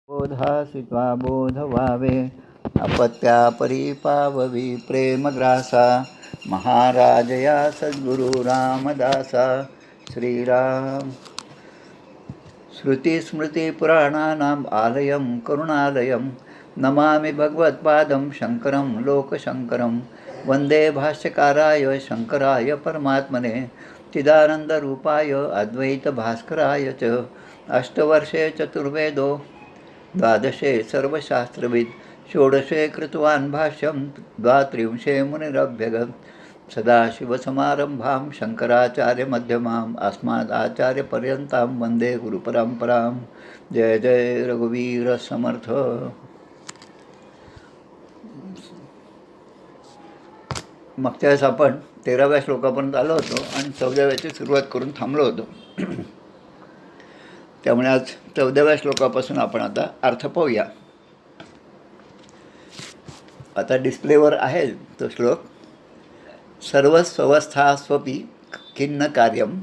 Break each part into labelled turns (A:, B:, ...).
A: बोधासित्वा बोध व्हावे अपत्या परिपाववी प्रेमग्रासा महाराजया सद्गुरु रामदासा श्रीराम श्रुतिस्मृतिपुराणानाम् आलयं करुणालयं नमामि भगवत्पादं शङ्करं लोकशङ्करं वन्दे भाष्यकाराय शङ्कराय परमात्मने चिदानन्दरूपाय अद्वैतभास्कराय च अष्टवर्षे चतुर्वेदो द्वादशे सर्वशास्त्रविद षोडशे कृतवान् भाष्यं द्वात्रिंशे मुनिरभ्यगम् सदाशिवसमारम्भां शङ्कराचार्यमध्यमाम् अस्मदाचार्यपर्यन्तां वन्दे गुरुपरम्परां जय जय रघुवीर समर्थ. मागच्या वेळेस आपण 13व्या श्लोकापर्यंत आलो होतो आणि 14व्याची सुरुवात करून थांबलो होतो. त्यामुळे आज 14व्या श्लोकापासून आपण आता अर्थ पाहूया. आता डिस्प्लेवर आहे तो श्लोक. सर्वस्वस्थास्वपि खिन्न कार्यं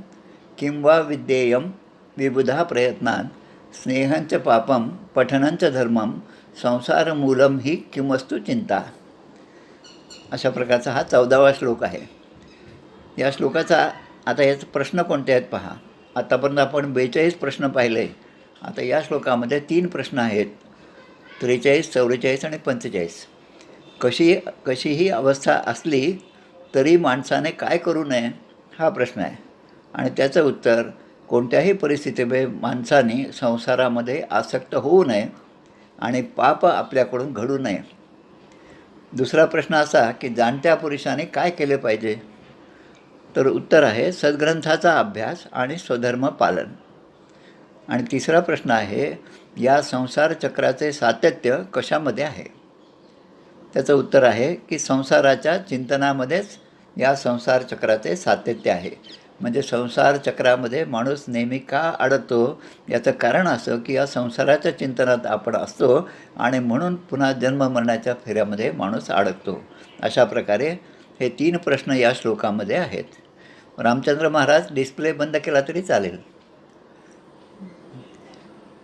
A: किं वा विद्येयं विबुधा प्रयत्नान् स्नेहंच पापं पठनंच धर्मं संसारमूलं ही किमस्तु चिंता. अशा प्रकारचा हा 14वा श्लोक आहे. या श्लोकाचा आता याचे प्रश्न कोणते आहेत पहा. आतापर्यंत आपण 42 प्रश्न पाहिले. आता या श्लोकामध्ये 3 प्रश्न आहेत, 43, 44 आणि 45. कशीही अवस्था असली तरी माणसाने काय करू नये हा प्रश्न आहे आणि त्याचं उत्तर कोणत्याही परिस्थितीमध्ये माणसाने संसारामध्ये आसक्त होऊ नये आणि पाप आपल्याकडून घडू नये. दुसरा प्रश्न असा की जाणत्या पुरुषाने काय केले पाहिजे, तर उत्तर आहे सद्ग्रंथाचा अभ्यास आणि स्वधर्म पालन. आणि तिसरा प्रश्न आहे या संसार चक्राचे सातत्य कशामध्ये आहे. त्याचं उत्तर आहे की संसाराच्या चिंतनामध्येच या संसार चक्राचे सातत्य आहे. म्हणजे संसार चक्रामध्ये माणूस नेहमी का अडकतो याचं कारण असं की या संसाराच्या चिंतनात आपण असतो आणि म्हणून पुन्हा जन्म मरणाच्या फेऱ्यामध्ये माणूस अडकतो. अशा प्रकारे हे 3 प्रश्न या श्लोकामध्ये आहेत. रामचंद्र महाराज डिस्प्ले बंद केला तरी चालेल.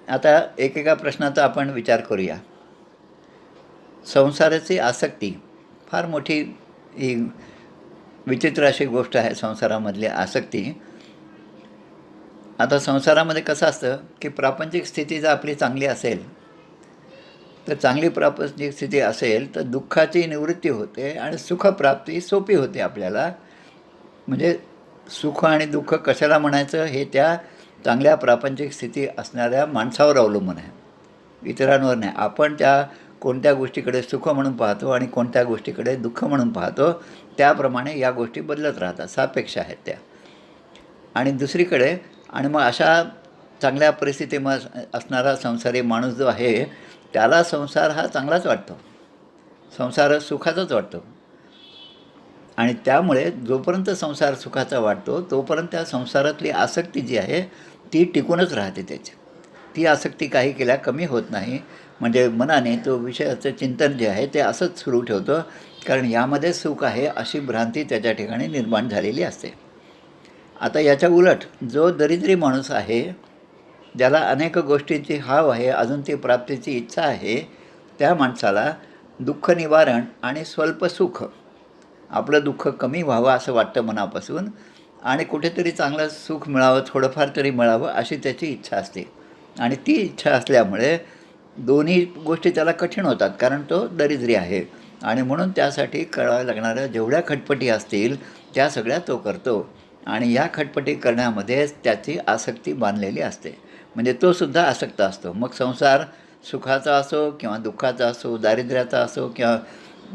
A: आता एकेका प्रश्नाचा आपण विचार करूया. संसाराची आसक्ती फार मोठी ही विचित्र अशी गोष्ट आहे. संसारामधली आसक्ती. आता संसारामध्ये कसं असतं की प्रापंचिक स्थिती जर आपली चांगली असेल तर चांगली प्रापंचिक स्थिती असेल तर दुःखाची निवृत्ती होते आणि सुखप्राप्ती सोपी होते आपल्याला. म्हणजे सुख आणि दुःख कशाला म्हणायचं हे त्या चांगल्या प्रापंचिक स्थिती असणाऱ्या माणसावर अवलंबून आहे, इतरांवर नाही. आपण त्या कोणत्या गोष्टीकडे सुख म्हणून पाहतो आणि कोणत्या गोष्टीकडे दुःख म्हणून पाहतो त्याप्रमाणे या गोष्टी बदलत राहतात, सापेक्ष आहेत त्या. आणि दुसरीकडे आणि मग अशा चांगल्या परिस्थितीमध्ये असणारा संसारी माणूस जो आहे त्याला संसार हा चांगलाच वाटतो, संसार सुखाचाच वाटतो. आणि त्यामुळे जोपर्यंत संसार सुखाचा वाटतो तोपर्यंत त्या संसारातली आसक्ती जी आहे ती टिकूनच राहते. त्याची ती आसक्ती काही केल्या कमी होत नाही. म्हणजे मनाने तो विषयाचं चिंतन जे आहे ते असंच सुरू ठेवतो, कारण यामध्ये सुख आहे अशी भ्रांती त्याच्या ठिकाणी निर्माण झालेली असते. आता याच्या उलट जो दरिद्री माणूस आहे, ज्याला अनेक गोष्टींची हाव आहे, अजून ती प्राप्तीची इच्छा आहे, त्या माणसाला दुःख निवारण आणि स्वल्प सुख, आपलं दुःख कमी व्हावं असं वाटतं मनापासून आणि कुठेतरी चांगलं सुख मिळावं, थोडंफार तरी मिळावं अशी त्याची इच्छा असते. आणि ती इच्छा असल्यामुळे दोन्ही गोष्टी त्याला कठीण होतात, कारण तो दरिद्री आहे आणि म्हणून त्यासाठी कराव्या लागणाऱ्या जेवढ्या खटपटी असतील त्या सगळ्या तो करतो. आणि या खटपटी करण्यामध्येच त्याची आसक्ती बांधलेली असते. म्हणजे तो सुद्धा आसक्त असतो. मग संसार सुखाचा असो किंवा दुःखाचा असो, दारिद्र्याचा असो किंवा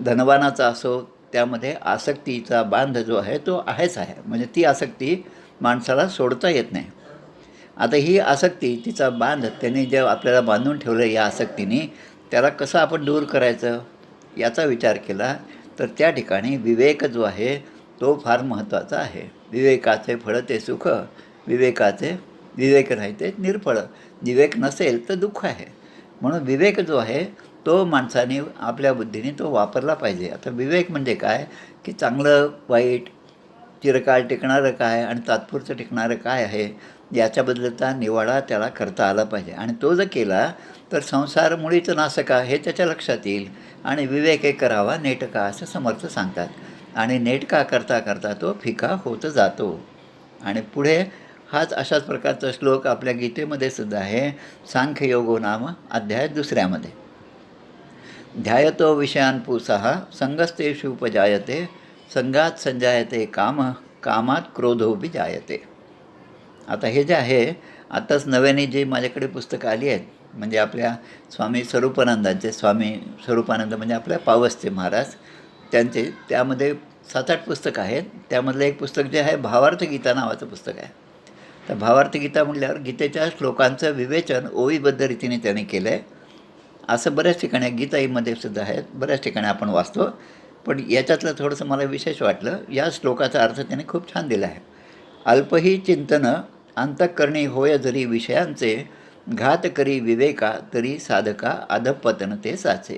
A: धनवानाचा असो, त्यामध्ये आसक्तीचा बांध जो आहे तो आहेच आहे. म्हणजे ती आसक्ती माणसाला सोडता येत नाही. आता ही आसक्ती, तिचा बांध त्यांनी जे आपल्याला बांधून ठेवलं या आसक्तीने, त्याला कसं आपण दूर करायचं याचा विचार केला तर त्या ठिकाणी विवेक जो आहे तो फार महत्त्वाचा आहे. विवेकाचे फळ ते सुख, विवेक नाही ते निर्फळ. विवेक नसेल तर दुःख आहे. म्हणून विवेक जो आहे तो माणसाने आपल्या बुद्धीने तो वापरला पाहिजे. आता विवेक म्हणजे काय की चांगलं वाईट, चिरकाळ टिकणारं काय आणि तात्पुरतं टिकणारं काय आहे याच्याबद्दलचा निवाडा त्याला करता आला पाहिजे. आणि तो जर केला तर संसार मुळीच नासका हे त्याच्या लक्षात येईल आणि विवेके करावा नेटका असं समर्थ सांगतात. आणि नेटका करता करता तो फिका होत जातो. आणि पुढे हाच अशाच प्रकारचा श्लोक आपल्या गीतेमध्ये सुद्धा आहे. सांख्ययोगो नाम अध्याय 2मध्ये. ध्यायतो विषयान पुसः संगस्तेषु उपजायते संगात संजायते काम कामात क्रोधोपि जायते. आता हे जे आहे, आत्ताच नव्याने जी माझ्याकडे पुस्तकं आली आहेत, म्हणजे आपल्या स्वामी स्वरूपानंदांचे, स्वामी स्वरूपानंद म्हणजे आपल्या पावसचे महाराज, त्यांचे त्यामध्ये 7-8 पुस्तकं आहेत. त्यामधलं एक पुस्तक जे आहे भावार्थ गीता नावाचं पुस्तक आहे. तर भावार्थ गीता म्हटल्यावर गीतेच्या श्लोकांचं विवेचन ओवीबद्ध रीतीने त्याने केलं आहे. असं बऱ्याच ठिकाणी गीताईमध्ये सुद्धा आहेत, बऱ्याच ठिकाणी आपण वाचतो. पण याच्यातलं थोडंसं मला विशेष वाटलं, या श्लोकाचा अर्थ त्याने खूप छान दिला आहे. अल्पही चिंतन अंतःकरणी होय जरी विषयांचे घात करी विवेका तरी साधका अधपतन ते साचे.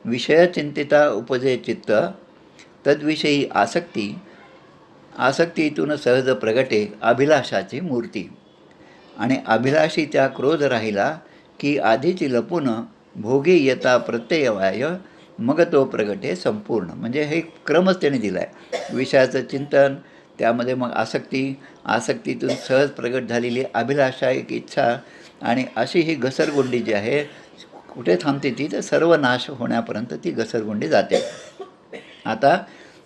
A: विषयचिंतिता उपजे चित्त तद्विषयी आसक्तीतून सहज प्रगटे अभिलाषाची मूर्ती. आणि अभिलाषी त्या क्रोध राहिला की आधीची लपून भोगी येता प्रत्ययवाय मग तो प्रगटे संपूर्ण. म्हणजे हे क्रमच त्याने दिला आहे. विषयाचं चिंतन, त्यामध्ये मग आसक्तीतून सहज प्रगट झालेली अभिलाषा, एक इच्छा, आणि अशी ही घसरगुंडी जी आहे कुठे थांबते ती तर सर्व नाश होण्यापर्यंत ती घसरगुंडी जाते. आता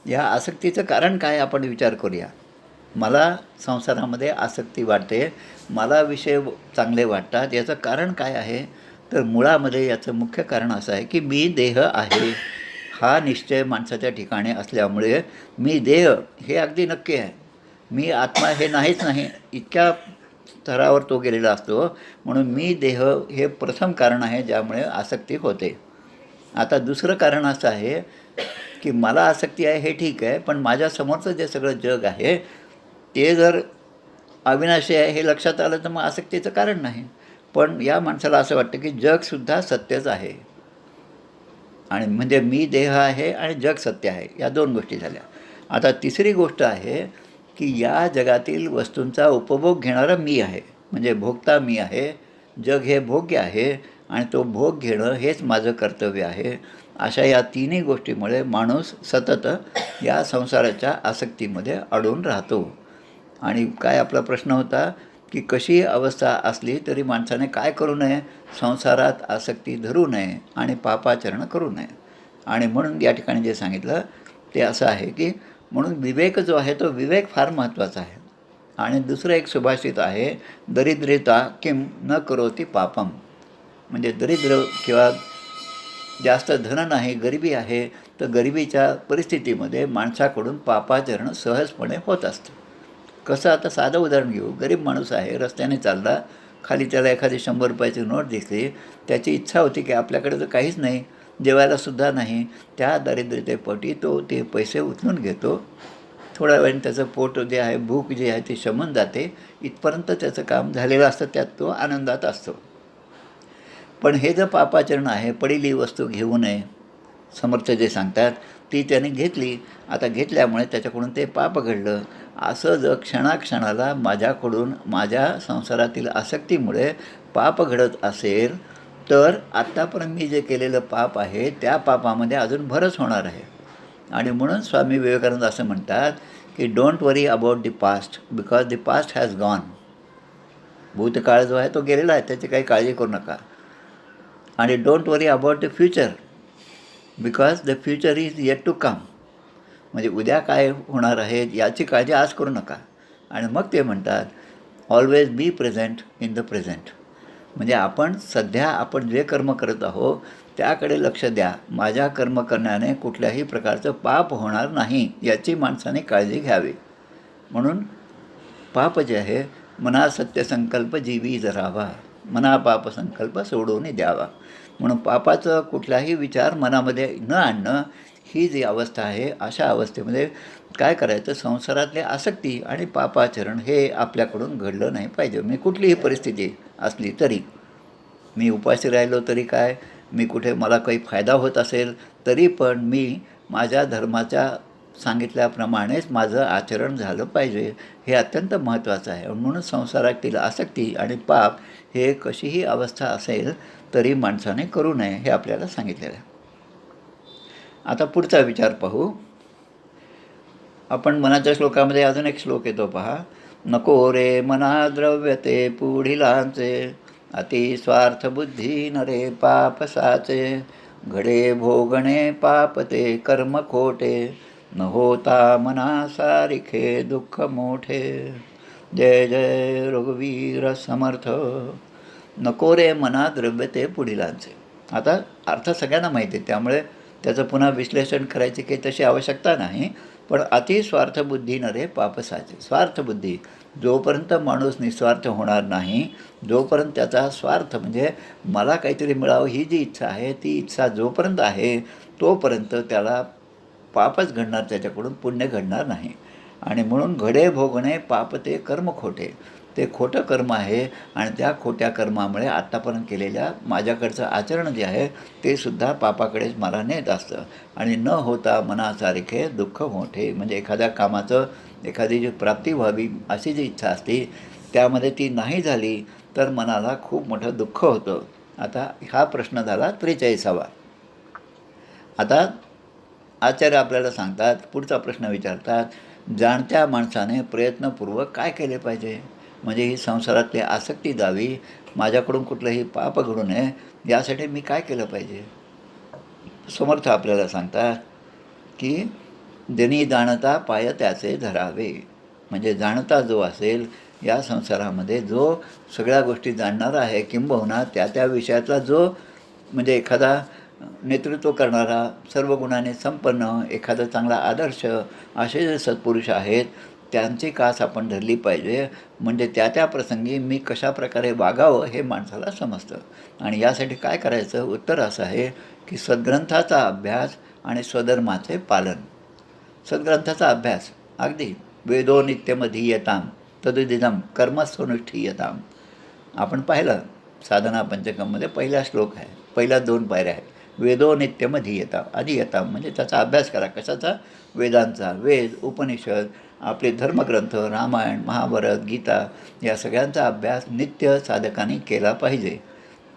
A: या आसक्तीचं कारण काय आपण विचार करूया. मला संसारामध्ये आसक्ती वाटते, मला विषय चांगले वाटतात, याचं कारण काय आहे. तर मुळामध्ये याचं मुख्य कारण असं आहे की मी देह आहे हा निश्चय माणसाच्या ठिकाणी असल्यामुळे मी देह हे अगदी नक्की आहे, मी आत्मा हे नाहीच नाही, इतक्या स्तरावर तो गेलेला असतो. म्हणून मी देह हे प्रथम कारण आहे ज्यामुळे आसक्ती होते. आता दुसरं कारण असं आहे की मला आसक्ती आहे हे ठीक आहे, पण माझ्यासमोरचं जे सगळं जग आहे ते जर अविनाशी आहे हे लक्षात आलं तर मग आसक्तीचं कारण नाही. पण या माणसाला असं वाटतं की जगसुद्धा सत्यच आहे, आणि म्हणजे मी देह आहे आणि जग सत्य आहे, या 2 गोष्टी झाल्या. आता तिसरी गोष्ट आहे की या जगातील वस्तूंचा उपभोग घेणारा मी आहे, म्हणजे भोगता मी आहे, जग हे भोग्य आहे आणि तो भोग घेणं हेच माझं कर्तव्य आहे. अशा या तिन्ही गोष्टीमुळे माणूस सतत या संसाराच्या आसक्तीमध्ये अडून राहतो. आणि काय आपला प्रश्न होता की कशी अवस्था असली तरी माणसाने काय करू नये, संसारात आसक्ती धरू नये आणि पापाचरण करू नये. आणि म्हणून या ठिकाणी जे सांगितलं ते असं आहे की म्हणून विवेक जो आहे तो विवेक फार महत्त्वाचा आहे. आणि दुसरं एक सुभाषित आहे, दरिद्रता किम न करोती पापम. म्हणजे दरिद्र किंवा जास्त धन नाही, गरिबी आहे, तर गरिबीच्या परिस्थितीमध्ये माणसाकडून पापाचरण सहजपणे होत असतं. कसं, आता साधं उदाहरण घेऊ. गरीब माणूस आहे, रस्त्याने चालला, खाली त्याला एखादी 100 रुपयाची नोट दिसली, त्याची इच्छा होती की आपल्याकडे तर काहीच नाही, जेवायलासुद्धा नाही. त्या दारिद्र्यतेपोटी तो ते पैसे उचलून घेतो. थोड्या वेळाने त्याचं पोट जे आहे, भूक जी आहे ती शमून जाते. इथपर्यंत त्याचं काम झालेलं असतं, त्यात तो आनंदात असतो. पण हे जर पापाचरण आहे, पडिली वस्तू घेऊ नये, समर्थ जे सांगतात, ती त्याने घेतली. आता घेतल्यामुळे त्याच्याकडून ते पाप घडलं. असं जर क्षणाक्षणाला माझ्याकडून माझ्या संसारातील आसक्तीमुळे पाप घडत असेल तर आत्तापर्यंत मी जे केलेलं पाप आहे त्या पापामध्ये अजून भरच होणार आहे. आणि म्हणून स्वामी विवेकानंद असं म्हणतात की don't worry about the past because the past has gone. भूतकाळ जो आहे तो गेलेला आहे, त्याची काही काळजी करू नका. आणि don't worry about the future because the future is yet to come. म्हणजे उद्या काय होणार आहे याची काळजी आज करू नका. आणि मग ते म्हणतात always be present in the present. म्हणजे आपण सध्या आपण जे कर्म करत आहोत त्याकडे लक्ष द्या. माझ्या कर्म करण्याने कुठल्याही प्रकारचं पाप होणार नाही याची माणसाने काळजी घ्यावी. म्हणून पाप जे आहे, मना सत्यसंकल्प जीवी जरावा, मना पाप संकल्प सोडून द्यावा. म्हणून पापाचं कुठलाही विचार मनामध्ये न आणणं ही जी अवस्था आहे, अशा अवस्थेमध्ये काय करायचं, संसारातली आसक्ती आणि पापाचरण हे आपल्याकडून घडलं नाही पाहिजे. मी कुठलीही परिस्थिती असली तरी, मी उपाशी राहिलो तरी काय, मी कुठे मला काही फायदा होत असेल तरी पण मी माझ्या धर्माच्या सांगितल्याप्रमाणेच माझं आचरण झालं पाहिजे, हे अत्यंत महत्त्वाचं आहे. म्हणून संसारातील आसक्ती आणि पाप हे कशीही अवस्था असेल तरी माणसाने करू नये, हे आपल्याला सांगितलेलं आहे. आता पुढचा विचार पाहू. आपण मनाच्या श्लोकामध्ये अजून एक श्लोक येतो पहा. नको रे मना द्रव्य ते पुढिलांचे, अति स्वार्थ बुद्धी नरे पाप साचे, घडे भोगणे पाप ते कर्म खोटे, न होता मना सारिखे दुःख मोठे. जय जय रघुवीर समर्थ. नको रे मना द्रव्य ते पुढिलांचे. आता अर्थ सगळ्यांना माहिती आहे, त्यामुळे त्याचं पुन्हा विश्लेषण करायची काही तशी आवश्यकता नाही. पण अति स्वार्थबुद्धी नरे पापसाचे. स्वार्थबुद्धी, जोपर्यंत माणूस निस्वार्थ होणार नाही, जोपर्यंत त्याचा स्वार्थ म्हणजे मला काहीतरी मिळावं ही जी इच्छा आहे, ती इच्छा जोपर्यंत आहे तोपर्यंत त्याला पापच घडणार, त्याच्याकडून पुण्य घडणार नाही. आणि म्हणून घडे भोगणे पाप ते कर्म खोटे. ते खोटं कर्म आहे आणि त्या खोट्या कर्मामुळे आत्तापर्यंत केलेल्या माझ्याकडचं आचरण जे आहे ते सुद्धा पापाकडेच मला नेत असतं. आणि न होता मनासारखे दुःख मोठे, म्हणजे एखाद्या कामाचं एखादी जी प्राप्ती व्हावी अशी जी इच्छा असते त्यामध्ये ती नाही झाली तर मनाला खूप मोठं दुःख होतं. आता हा प्रश्न झाला 43वा. आता आचार्य आपल्याला सांगतात, पुढचा प्रश्न विचारतात, जाणत्या माणसाने प्रयत्नपूर्वक काय केले पाहिजे, म्हणजे ही संसारातली आसक्ती जावी, माझ्याकडून कुठलंही पाप घडू नये, यासाठी मी काय केलं पाहिजे. समर्थ आपल्याला सांगतात की जनी जाणता पाय त्याचे धरावे. म्हणजे जाणता जो असेल या संसारामध्ये, जो सगळ्या गोष्टी जाणणारा आहे, किंबहुना त्या विषयातला जो म्हणजे एखादा नेतृत्व करणारा, सर्व गुणाने संपन्न, एखादा चांगला आदर्श, असे जे सत्पुरुष आहेत त्यांची कास आपण धरली पाहिजे. म्हणजे त्या प्रसंगी मी कशा प्रकारे वागावं हे माणसाला समजतं. आणि यासाठी काय करायचं, उत्तर असं आहे की सद्ग्रंथाचा अभ्यास आणि स्वधर्माचे पालन. सद्ग्रंथाचा अभ्यास, अगदी वेदो नित्यमधीयताम तदुदिदम कर्मस्वनुष्ठीयताम. आपण पाहिलं साधना पंचकमध्ये पहिला श्लोक आहे, पहिल्या 2 पायऱ्या आहेत. वेदो नित्यमधीयताम, अधियताम म्हणजे त्याचा अभ्यास करा. कशाचा, वेदांचा. वेद, उपनिषद, आपले धर्मग्रंथ, रामायण, महाभारत, गीता, या सगळ्यांचा अभ्यास नित्य साधकांनी केला पाहिजे.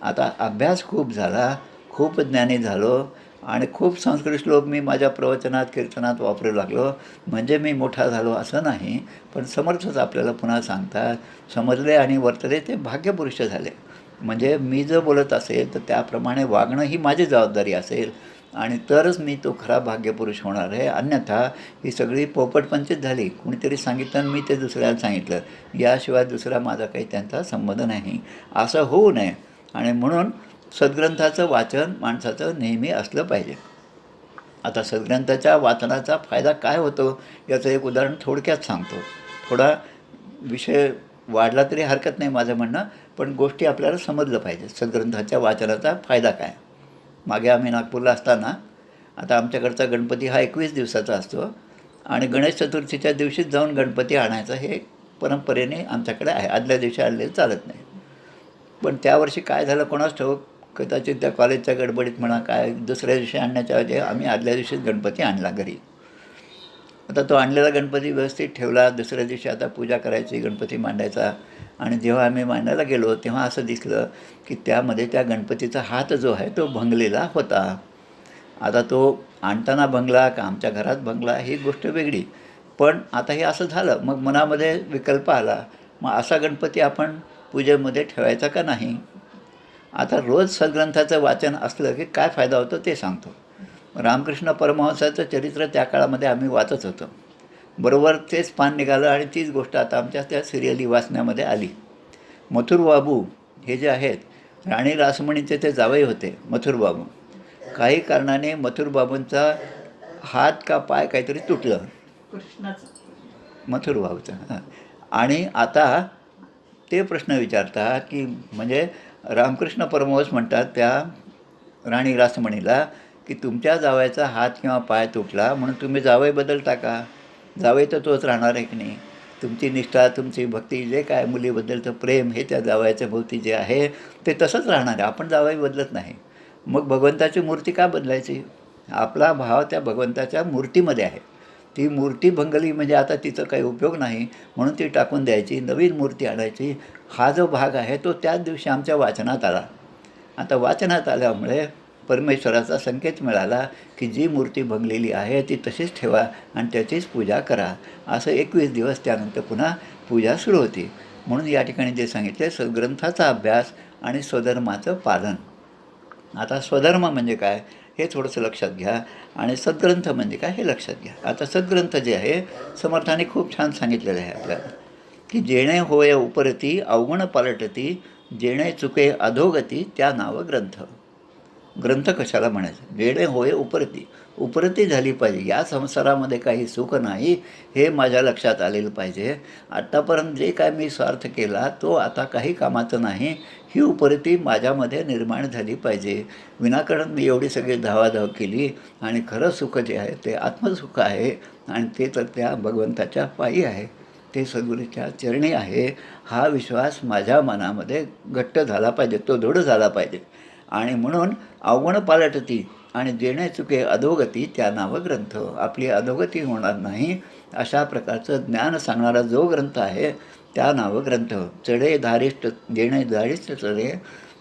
A: आता अभ्यास खूप झाला, खूप ज्ञानी झालो आणि खूप संस्कृत श्लोक मी माझ्या प्रवचनात कीर्तनात वापरू लागलो म्हणजे मी मोठा झालो असं नाही. पण समर्थच आपल्याला पुन्हा सांगतात, समजले आणि वर्तले ते भाग्यपुरुष झाले. म्हणजे मी जर बोलत असेल तर त्याप्रमाणे वागणं ही माझी जबाबदारी असेल आणि तरच मी तो खरा भाग्यपुरुष होणार आहे. अन्यथा ही सगळी पोपटपंचीच झाली. कुणीतरी सांगितलं आणि मी ते दुसऱ्याला सांगितलं, याशिवाय दुसरा माझा काही त्यांचा संबंध नाही, असं होऊ नये. आणि म्हणून सद्ग्रंथाचं वाचन माणसाचं नेहमी असलं पाहिजे. आता सद्ग्रंथाच्या वाचनाचा फायदा काय होतो याचं एक उदाहरण थोडक्यात सांगतो. थोडा विषय वाढला तरी हरकत नाही माझं म्हणणं, पण गोष्टी आपल्याला समजलं पाहिजे. सद्ग्रंथाच्या वाचनाचा फायदा काय. मागे आम्ही नागपूरला असताना, आता आमच्याकडचा गणपती हा 21 दिवसाचा असतो आणि गणेश चतुर्थीच्या दिवशीच जाऊन गणपती आणायचं हे परंपरेने आमच्याकडे आहे. आदल्या दिवशी आणलेलं चालत नाही. पण त्यावर्षी काय झालं कोणाच ठाऊक, कदाचित त्या कॉलेजच्या गडबडीत म्हणा काय, दुसऱ्या दिवशी आणण्याच्या ऐवजी आम्ही आदल्या दिवशीच गणपती आणला घरी. आता तो आणलेला गणपती व्यवस्थित ठेवला. दुसऱ्या दिवशी आता पूजा करायची, गणपती मांडायचा. आणि जेव्हा आम्ही मांडायला गेलो तेव्हा असं दिसलं की त्यामध्ये त्या गणपतीचा हात जो आहे तो भंगलेला होता. आता तो आणताना भंगला का आमच्या घरात भंगला ही गोष्ट वेगळी, पण आता हे असं झालं. मग मनामध्ये विकल्प आला, मग असा गणपती आपण पूजेमध्ये ठेवायचा का नाही. आता रोज सद्ग्रंथाचं वाचन असलं की काय फायदा होतो ते सांगतो. रामकृष्ण परमहंसाचं चरित्र त्या काळामध्ये आम्ही वाचत होतो. बरोबर तेच पान निघालं आणि तीच गोष्ट आता आमच्या त्या सिरियली वाचण्यामध्ये आली. मथुरबाबू हे जे आहेत, राणी रासमणीचे ते जावई होते मथुरबाबू. काही कारणाने मथुरबाबूंचा हात का पाय काहीतरी तुटलं, मथुरबाबूचं. आणि आता ते प्रश्न विचारतात की म्हणजे रामकृष्ण परमहंस म्हणतात त्या राणी रासमणीला की तुमच्या जावयाचा हात किंवा पाय तुटला म्हणून तुम्ही जावई बदलता का. जावई तर तोच राहणार आहे की नाही. तुमची निष्ठा, तुमची भक्ती, जे काय मुलीबद्दलचं प्रेम हे त्या जावयाच्या भोवती जे आहे ते तसंच राहणार आहे. आपण जावई बदलत नाही. मग भगवंताची मूर्ती का बदलायची. आपला भाव त्या भगवंताच्या मूर्तीमध्ये आहे. ती मूर्ती भंगली म्हणजे आता तिचं काही उपयोग नाही म्हणून ती टाकून द्यायची, नवीन मूर्ती आणायची. हा जो भाग आहे तो त्याच दिवशी आमच्या वाचनात आला. आता वाचनात आल्यामुळे परमेश्वराचा संकेत मिळाला की जी मूर्ती भंगलेली आहे ती तशीच ठेवा आणि त्याचीच पूजा करा. असं 21 दिवस त्यानंतर पुन्हा पूजा सुरू होती. म्हणून या ठिकाणी जे सांगितले सद्ग्रंथाचा अभ्यास आणि स्वधर्माचं पालन. आता स्वधर्म म्हणजे काय हे थोडंसं लक्षात घ्या आणि सद्ग्रंथ म्हणजे काय हे लक्षात घ्या. आता सद्ग्रंथ जे आहे समर्थाने खूप छान सांगितलेलं आहे आपल्याला की जेणे होय उपरती अवगुण पालटती, जेणे चुके अधोगती त्या नाव ग्रंथ. ग्रंथ कशाला म्हणायचं? जेणे होय उपरती, उपरती झाली पाहिजे. या संसारामध्ये काही सुख नाही हे माझ्या लक्षात आलेलं पाहिजे. आत्तापर्यंत जे काय मी स्वार्थ केला तो आता काही कामाचं नाही, ही उपरती माझ्यामध्ये निर्माण झाली पाहिजे. विनाकारण मी एवढी सगळी धावाधाव केली आणि खरं सुख जे आहे ते आत्मसुख आहे आणि ते तर त्या भगवंताच्या पायी आहे, ते सद्गुरूच्या चरणी आहे. हा विश्वास माझ्या मनामध्ये घट्ट झाला पाहिजे, तो दृढ झाला पाहिजे. आणि म्हणून अवगुण पालटती आणि जेणे चुके अधोगती त्या नाव ग्रंथ. आपली अधोगती होणार नाही अशा प्रकारचं ज्ञान सांगणारा जो ग्रंथ आहे त्या नाव ग्रंथ. चढे धारिष्ट जेणे धारिष्ट चढे,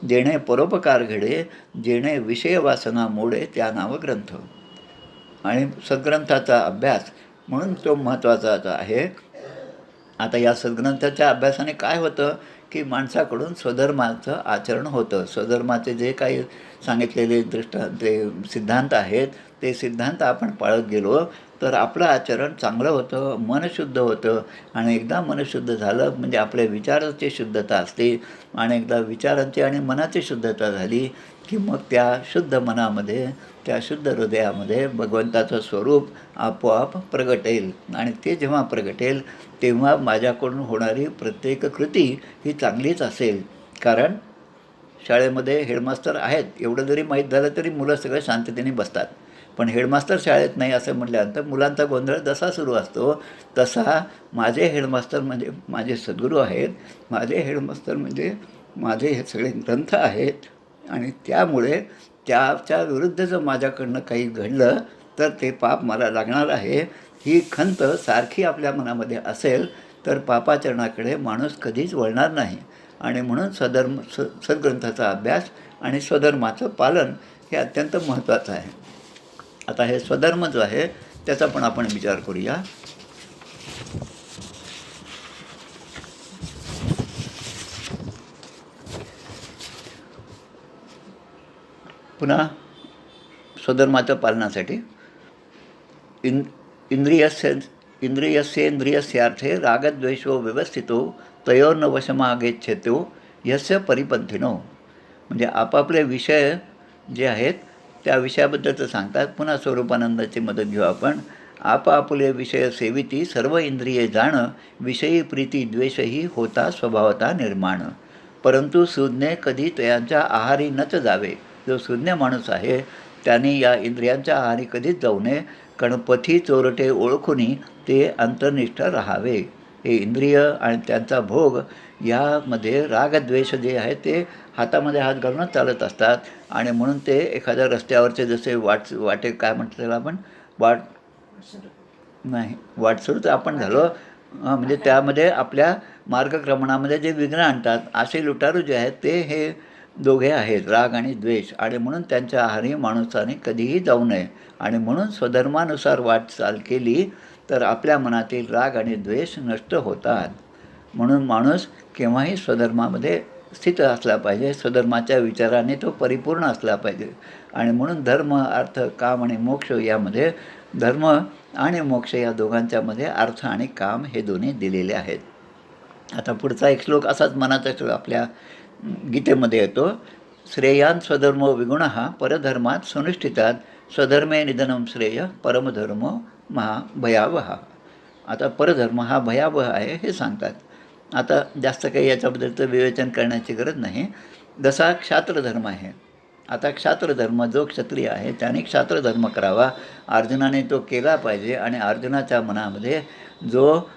A: जेणे परोपकार घडे, जेणे विषय वासना मोडे त्या नाव ग्रंथ. आणि सद्ग्रंथाचा अभ्यास म्हणून तो महत्त्वाचा आहे. आता या सद्ग्रंथाच्या अभ्यासाने काय होतं की माणसाकडून स्वधर्माचं आचरण होतं. स्वधर्माचे जे काही सांगितलेले ते सिद्धांत आहेत ते सिद्धांत आपण पाळत गेलो तर आपलं आचरण चांगलं होतं, मन शुद्ध होतं. आणि एकदा मन शुद्ध झालं म्हणजे आपल्या विचाराची शुद्धता असते आणि एकदा विचारांची आणि मनाची शुद्धता झाली की मग त्या शुद्ध मनामध्ये, त्या शुद्ध हृदयामध्ये भगवंताचं स्वरूप आपोआप प्रगटेल. आणि ते जेव्हा प्रगटेल तेव्हा माझ्याकडून होणारी प्रत्येक कृती ही चांगलीच असेल. कारण शाळेमध्ये हेडमास्टर आहेत एवढं जरी माहीत झालं तरी मुलं सगळं शांततेने बसतात. पण हेडमास्टर शाळेत नाही असं म्हटल्यानंतर मुलांचा गोंधळ जसा सुरू असतो तसा माझे हेडमास्टर म्हणजे माझे सद्गुरू आहेत, माझे हेडमास्टर म्हणजे माझे हे सगळे ग्रंथ आहेत. आणि त्यामुळे त्याच्या विरुद्ध जर माझ्याकडनं काही घडलं तर ते पाप मला लागणार आहे, ही खंत सारखी आपल्या मनामध्ये असेल तर पापाचरणाकडे माणूस कधीच वळणार नाही. आणि म्हणून सद्ग्रंथाचा अभ्यास आणि स्वधर्माचं पालन हे अत्यंत महत्त्वाचं आहे. आता हे स्वधर्म जो आहे त्याचा पण आपण विचार करूया. पुन्हा स्वधर्माच्या पालनासाठी इंद्रियस्येंद्रियस्यार्थे रागद्वेषो व्यवस्थितो तयोर्न वशमागेच्छतो यस्य परिपंथिनो. म्हणजे आपापले विषय जे आहेत त्या विषयाबद्दलचं सांगतात. पुन्हा स्वरूपानंदाची मदत घेऊ आपण. आपापले विषय सेविती सर्व इंद्रिये जाण, विषयी प्रीती द्वेषही होता स्वभावता निर्माण. परंतु सुज्ञे कधी त्यांच्या आहारी नच जावे. जो सुज्ञ माणूस आहे त्याने या इंद्रियांच्या आहारी कधीच जाऊ नये. गणपती चोरटे ओळखुनी ते अंतर्निष्ठ राहावे. हे इंद्रिय आणि त्यांचा भोग यामध्ये रागद्वेष जे आहे ते हातामध्ये हात घालूनच चालत असतात. आणि म्हणून ते एखाद्या रस्त्यावरचे जसे वाटे काय म्हणतो त्याला आपण वाटसरूच आपण झालो. म्हणजे त्यामध्ये आपल्या मार्गक्रमणामध्ये जे विघ्न आणतात असे लुटारू जे आहेत ते हे दोघे आहेत, राग आणि द्वेष. आणि म्हणून त्यांच्या आहारी माणसाने कधीही जाऊ नये. आणि म्हणून स्वधर्मानुसार वाटचाल केली तर आपल्या मनातील राग आणि द्वेष नष्ट होतात. म्हणून माणूस केव्हाही स्वधर्मामध्ये स्थित असला पाहिजे, स्वधर्माच्या विचाराने तो परिपूर्ण असला पाहिजे. आणि म्हणून धर्म अर्थ काम आणि मोक्ष यामध्ये धर्म आणि मोक्ष या दोघांच्यामध्ये अर्थ आणि काम हे दोन्ही दिलेले आहेत. आता पुढचा एक श्लोक असाच मनाचा श्लोक आपल्या गीतेमध्ये येतो. श्रेयान स्वधर्मो विगुणः परधर्मात सुनिष्ठितात, स्वधर्मे निधनम श्रेय परमधर्म महाभयावह. आता परधर्म हा भयावह आहे हे सांगतात. आता जास्त काही याच्याबद्दलचं विवेचन करण्याची गरज नाही. जसा क्षात्रधर्म आहे. आता क्षात्रधर्म जो क्षत्रिय आहे त्याने क्षात्रधर्म करावा, अर्जुनाने तो केला पाहिजे. आणि अर्जुनाच्या मनामध्ये जो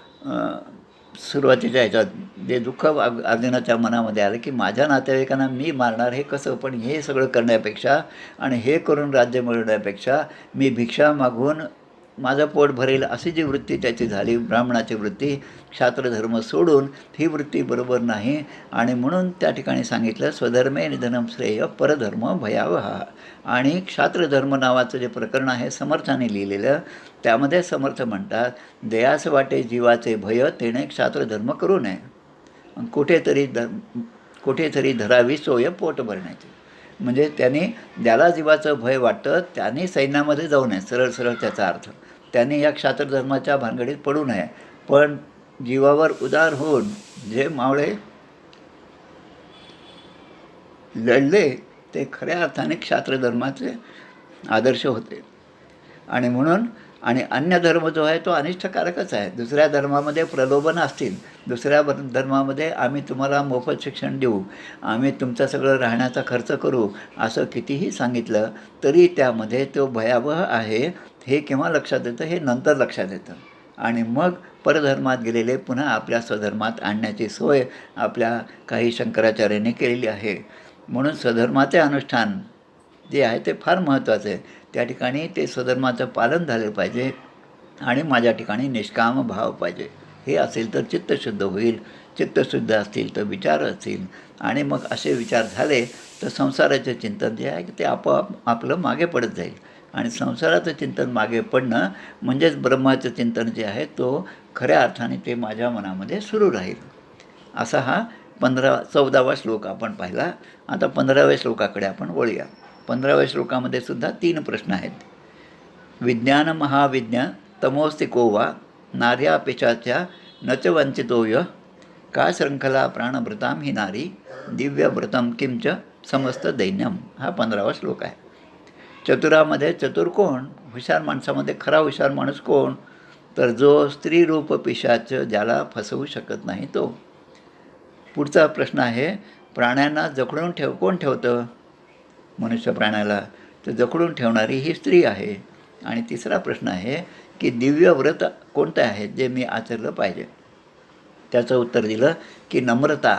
A: सुरुवातीच्या ह्याच्यात जे दुःख अर्जुनाच्या मनामध्ये आलं की माझ्या नातेवाईकांना मी मारणार हे कसं, पण हे सगळं करण्यापेक्षा आणि हे करून राज्य मिळवण्यापेक्षा मी भिक्षा मागून माझं पोट भरेल अशी जी वृत्ती त्याची झाली, ब्राह्मणाची वृत्ती, क्षात्रधर्म सोडून ही वृत्ती बरोबर नाही. आणि म्हणून त्या ठिकाणी सांगितलं स्वधर्मे निधनम श्रेय परधर्म भयावहा. आणि क्षात्रधर्म नावाचं जे प्रकरण आहे समर्थाने लिहिलेलं, त्यामध्ये समर्थ म्हणतात दयास वाटे जीवाचे भय तेणे क्षात्रधर्म करू नये, कुठेतरी धरावी सोय पोट भरण्याची. म्हणजे त्यांनी ज्याला जीवाचं भय वाटतं त्यांनी सैन्यामध्ये जाऊ नये, सरळ सरळ त्याचा अर्थ. त्यांनी या क्षात्रधर्माच्या भानगडीत पडू नये. पण जीवावर उदार होऊन जे मावळे लढले ते खऱ्या अर्थाने क्षात्रधर्माचे आदर्श होते. आणि म्हणून आणि अन्य धर्म जो आहे तो अनिष्टकारकच आहे. दुसऱ्या धर्मामध्ये प्रलोभन असतील, दुसऱ्या धर्मामध्ये आम्ही तुम्हाला मोफत शिक्षण देऊ, आम्ही तुमचं सगळं राहण्याचा खर्च करू, असं कितीही सांगितलं तरी त्यामध्ये तो भयावह आहे हे केव्हा लक्षात येतं, हे नंतर लक्षात येतं. आणि मग परधर्मात गेलेले पुन्हा आपल्या स्वधर्मात आणण्याची सोय आपल्या काही शंकराचार्यांनी केलेली आहे. म्हणून स्वधर्माचे अनुष्ठान जे आहे ते फार महत्त्वाचं आहे. त्या ठिकाणी ते स्वधर्माचं पालन झालं पाहिजे आणि माझ्या ठिकाणी निष्काम भाव पाहिजे. हे असेल तर चित्तशुद्ध होईल, चित्तशुद्ध असतील तर विचार असतील, आणि मग असे विचार झाले तर संसाराचे चिंतन जे आहे ते आपोआप आपलं मागे पडत जाईल. आणि संसाराचं चिंतन मागे पडणं म्हणजेच ब्रह्माचं चिंतन जे आहे तो खऱ्या अर्थाने ते माझ्या मनामध्ये सुरू राहील. असा हा 14वा श्लोक आपण पाहिला. आता 15व्या श्लोकाकडे आपण वळूया. 15व्या श्लोकामध्ये सुद्धा 3 प्रश्न आहेत. विज्ञान महाविज्ञ तमोस्ति को वा नार्या पिशाच्या नच वंचितोय का शृंखला प्राणभृताम ही नारी दिव्यव्रतम किंच समस्त दैन्यम. हा 15वा श्लोक आहे. चतुरामध्ये चतुर कोण? हुशार माणसामध्ये खरा हुशार माणूस कोण? तर जो स्त्रीरूप पिशाच ज्याला फसवू शकत नाही तो. पुढचा प्रश्न आहे प्राण्यांना जखडून कोण ठेवतं? मनुष्य प्राण्याला तर जखडून ठेवणारी ही स्त्री आहे. आणि तिसरा प्रश्न आहे की दिव्य व्रत कोणतं आहे जे मी आचरलं पाहिजे? त्याचं उत्तर दिलं की नम्रता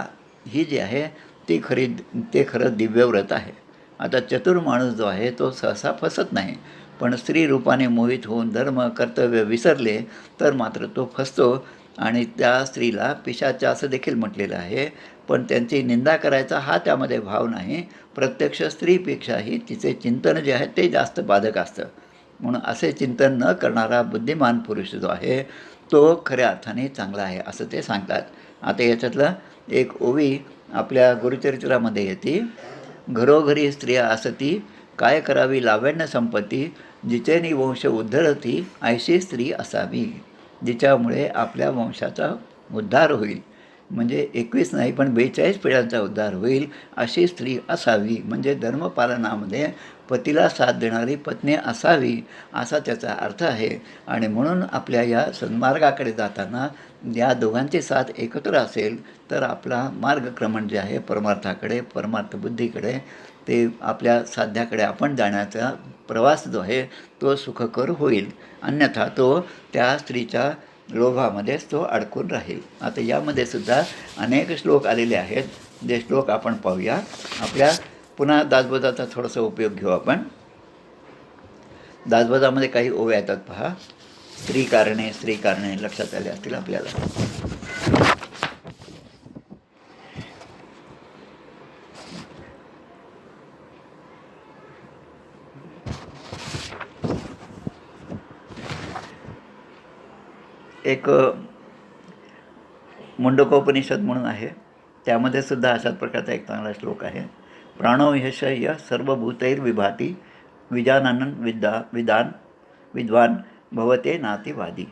A: ही जी आहे ते खरं दिव्य व्रत आहे. आता चतुर माणूस जो आहे तो सहसा फसत नाही, पण स्त्री रूपाने मोहित होऊन धर्म कर्तव्य विसरले तर मात्र तो फसतो. आणि त्या स्त्रीला पिशाच असं देखील म्हटलेलं आहे. पण त्यांची निंदा करायचा हा त्यामध्ये भाव नाही. प्रत्यक्ष स्त्रीपेक्षाही तिचे चिंतन जे आहे ते जास्त बाधक असतं. म्हणून असे चिंतन न करणारा बुद्धिमान पुरुष जो आहे तो खऱ्या अर्थाने चांगला आहे असं ते सांगतात. आता याच्यातलं एक ओवी आपल्या गुरुचरित्रामध्ये येते. घरोघरी स्त्रिया असती काय करावी लावण्य संपत्ती जिचेनी वंश उद्धरती ऐशी स्त्री असावी. जिच्यामुळे आपल्या वंशाचा उद्धार होईल. म्हणजे 21 नाही पण 42 पिढ्यांचा उद्धार होईल अशी स्त्री असावी. म्हणजे धर्मपालनामध्ये पतीला साथ देणारी पत्नी असावी असा त्याचा अर्थ आहे. आणि म्हणून आपल्या या सन्मार्गाकडे जाताना या दोघांची साथ एकत्र असेल तर आपला मार्गक्रमण जे आहे परमार्थाकडे, परमार्थ बुद्धीकडे, ते आपल्या साध्याकडे आपण जाण्याचा प्रवास जो आहे तो सुखकर होईल. अन्यथा तो त्या स्त्रीच्या लोभामध्येच तो अडकून राहील. आता यामध्ये सुद्धा अनेक श्लोक आलेले आहेत. जे श्लोक आपण पाहूया. आपल्या पुन्हा दासबोधाचा थोडासा उपयोग घेऊ आपण. दासबोधामध्ये काही ओव्या येतात पहा. स्त्री कारणे लक्षात आले असतील आपल्याला. एक मुंडकोपनिषद म्हणून आहे, त्यामध्ये सुद्धा अशाच प्रकारचा एक चांगला श्लोक आहे. प्राणो ह्यश य सर्वभूतैर्विभाती विजानन विद्वान भवते नातिवादी.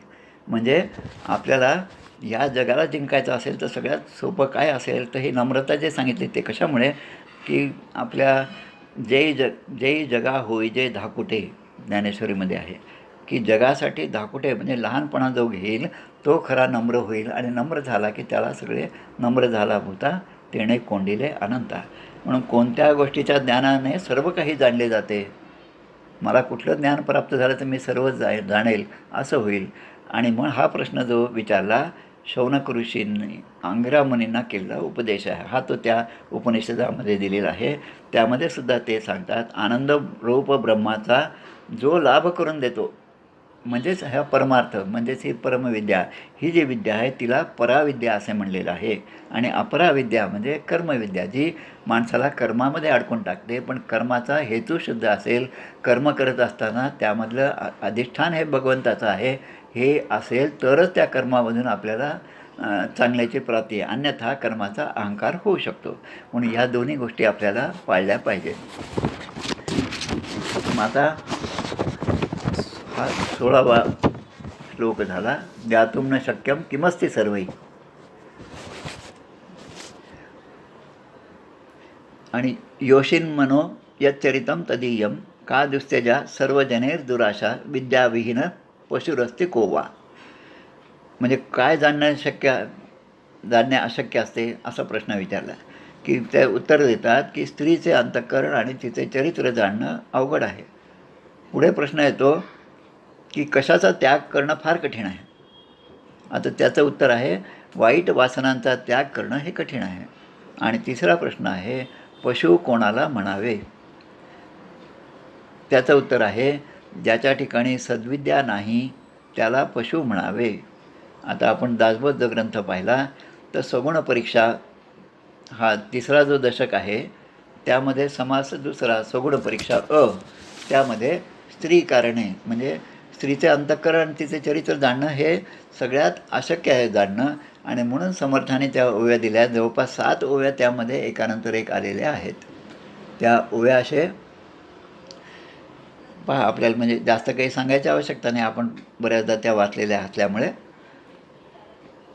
A: म्हणजे आपल्याला या जगाला जिंकायचं असेल तर सगळ्यात सोपं काय असेल तर ही नम्रता जे सांगितली ते कशामुळे की आपल्या जय जगा होई जे धाकुटे ज्ञानेश्वरीमध्ये आहे की जगासाठी धाकुटे म्हणजे लहानपणा जो घेईल तो खरा नम्र होईल. आणि नम्र झाला की त्याला सगळे नम्र झाला भूता तेणे कोंडिले अनंता. म्हणून कोणत्या गोष्टीच्या ज्ञानाने सर्व काही जाणले जाते. मला कुठलं ज्ञान प्राप्त झालं तर मी सर्वच जाणेल असं होईल. आणि मग हा प्रश्न जो विचारला शौनक ऋषींनी अंगिरा मुनींना केलेला उपदेश आहे हा तो त्या उपनिषदामध्ये दिलेला आहे. त्यामध्ये सुद्धा ते सांगतात आनंद रूप ब्रह्माचा जो लाभ करून देतो म्हणजेच ह्या परमार्थ म्हणजेच ही परमविद्या, ही जी विद्या आहे तिला पराविद्या असे म्हणलेलं आहे. आणि अपराविद्या म्हणजे कर्मविद्या, जी माणसाला कर्मामध्ये अडकून टाकते. पण कर्माचा हेतू शुद्ध असेल, कर्म करत असताना त्यामधलं अधिष्ठान हे भगवंताचं आहे हे असेल तरच त्या कर्मामधून आपल्याला चांगल्याची प्राप्ती आहे. अन्यथा कर्माचा अहंकार होऊ शकतो. म्हणून ह्या दोन्ही गोष्टी आपल्याला पाळल्या पाहिजेत. मग आता हा 16वा श्लोक झाला. ज्ञातुं न शक्यं किमस्ति सर्वैः. आणि योषिन्मनो यच्चरितं तदीयं का दुस्त्यजा सर्वजनैर्दुराशा विद्याविहीन पशुरस्ति को वा. म्हणजे काय जाणणे अशक्य असते असा प्रश्न विचारला की ते उत्तर देतात की स्त्रीचे अंतःकरण आणि तिचे चरित्र जाणणं अवघड आहे. पुढे प्रश्न येतो की कशाचा त्याग करणं फार कठीण आहे. आता त्याचं उत्तर आहे वाईट वासनांचा त्याग करणं हे कठीण आहे. आणि तिसरा प्रश्न आहे पशु कोणाला म्हणावे. त्याचं उत्तर आहे ज्याच्या ठिकाणी सद्विद्या नाही त्याला पशु म्हणावे. आता आपण दासबोध जो ग्रंथ पाहिला तर सगुण परीक्षा हा तिसरा जो दशक आहे त्यामध्ये समास दुसरा सगुण परीक्षा त्यामध्ये स्त्री कारणे म्हणजे स्त्रीचे अंतःकरण तिचे चरित्र जाणणं हे सगळ्यात अशक्य आहे जाणणं. आणि म्हणून समर्थाने त्या ओव्या दिल्या. जवळपास 7 ओव्या त्यामध्ये एकानंतर एक आलेल्या आहेत. त्या ओव्या असे पहा आपल्याला म्हणजे जास्त काही सांगायची आवश्यकता नाही, आपण बऱ्याचदा त्या वाचलेल्या असल्यामुळे.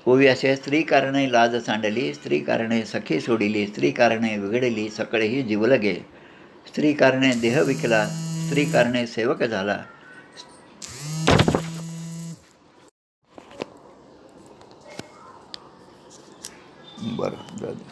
A: ओवी असे स्त्री कारणे लाज सांडली, स्त्री कारणे सखी सोडिली, स्त्री कारणे विघडली सकळेही जीवलगे, स्त्री कारणे देह विकला, स्त्री कारणे सेवक झाला. बरं.